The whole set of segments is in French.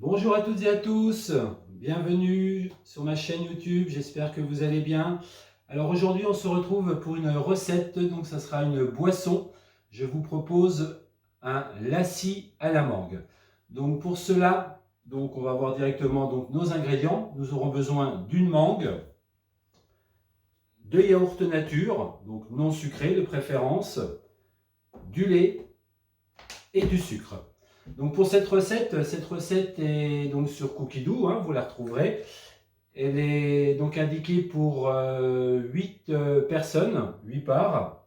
Bonjour à toutes et à tous, bienvenue sur ma chaîne YouTube, j'espère que vous allez bien. Alors aujourd'hui on se retrouve pour une recette, donc ça sera une boisson. Je vous propose un lassi à la mangue. Donc pour cela, on va voir directement nos ingrédients. Nous aurons besoin d'une mangue, de yaourt nature, donc non sucré de préférence, du lait et du sucre. Donc pour cette recette est donc sur Cookidoo, vous la retrouverez. Elle est donc indiquée pour 8 personnes, 8 parts.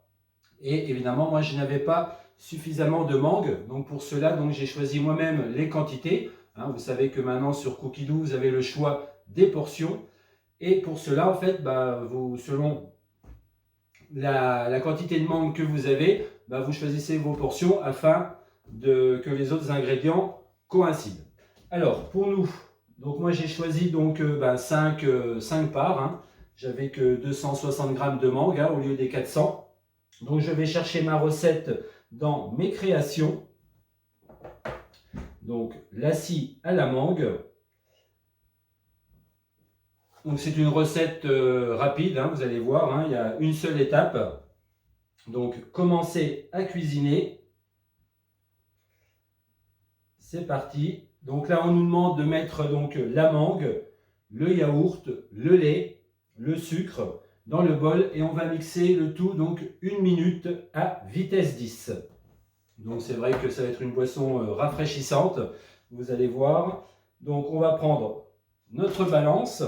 Et évidemment, moi je n'avais pas suffisamment de mangue. Donc pour cela, j'ai choisi moi-même les quantités. Vous savez que maintenant sur Cookidoo, vous avez le choix des portions. Et pour cela, en fait, selon la quantité de mangue que vous avez, vous choisissez vos portions afin que les autres ingrédients coïncident. Alors pour nous, moi j'ai choisi 5 parts. J'avais que 260 grammes de mangue au lieu des 400. Donc je vais chercher ma recette dans mes créations. Donc lassi à la mangue. Donc c'est une recette rapide, vous allez voir, il y a une seule étape. Donc commencez à cuisiner. C'est parti. Donc là, on nous demande de mettre la mangue, le yaourt, le lait, le sucre dans le bol et on va mixer le tout 1 minute à vitesse 10. Donc c'est vrai que ça va être une boisson rafraîchissante. Vous allez voir. Donc on va prendre notre balance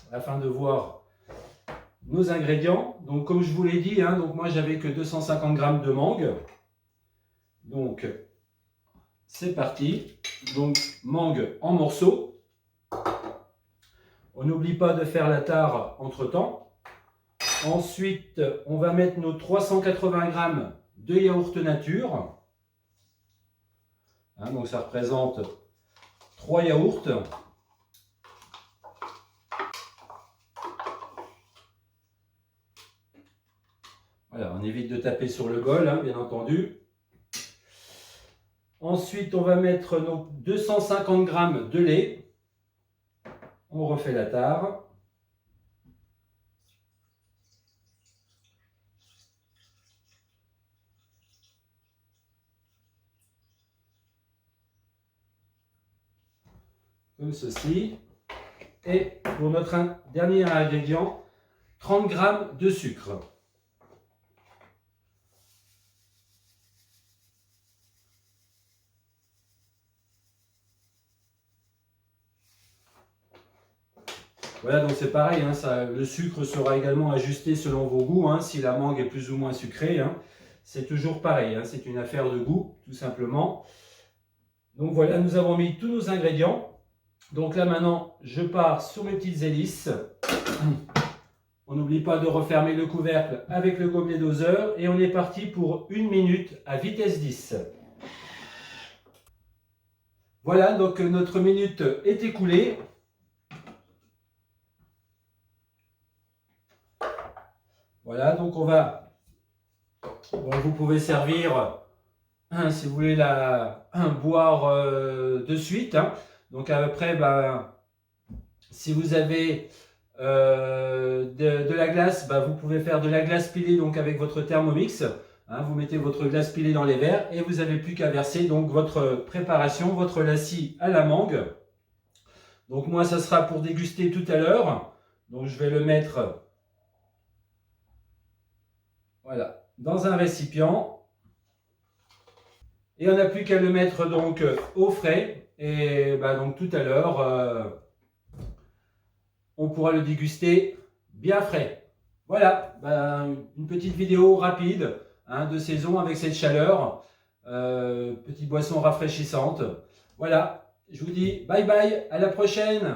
afin de voir nos ingrédients. Donc comme je vous l'ai dit, moi j'avais que 250 grammes de mangue. Donc c'est parti. Donc mangue en morceaux. On n'oublie pas de faire la tare entre temps. Ensuite, on va mettre nos 380 grammes de yaourt nature. Donc ça représente 3 yaourts. Voilà, on évite de taper sur le bol, bien entendu. Ensuite, on va mettre nos 250 grammes de lait. On refait la tare. Comme ceci. Et pour notre dernier ingrédient, 30 grammes de sucre. Voilà, donc c'est pareil, le sucre sera également ajusté selon vos goûts, si la mangue est plus ou moins sucrée, c'est toujours pareil, c'est une affaire de goût, tout simplement. Donc voilà, nous avons mis tous nos ingrédients. Donc là maintenant, je pars sur mes petites hélices. On n'oublie pas de refermer le couvercle avec le gobelet doseur et on est parti pour 1 minute à vitesse 10. Voilà, donc notre minute est écoulée. Voilà, donc vous pouvez servir, si vous voulez boire de suite. Donc après, si vous avez de la glace, vous pouvez faire de la glace pilée avec votre Thermomix. Vous mettez votre glace pilée dans les verres et vous n'avez plus qu'à verser votre préparation, votre lassi à la mangue. Donc moi, ça sera pour déguster tout à l'heure. Donc je vais le mettre dans un récipient. Et on n'a plus qu'à le mettre au frais. Et tout à l'heure, on pourra le déguster bien frais. Voilà, une petite vidéo rapide de saison avec cette chaleur. Petite boisson rafraîchissante. Voilà, je vous dis bye bye, à la prochaine.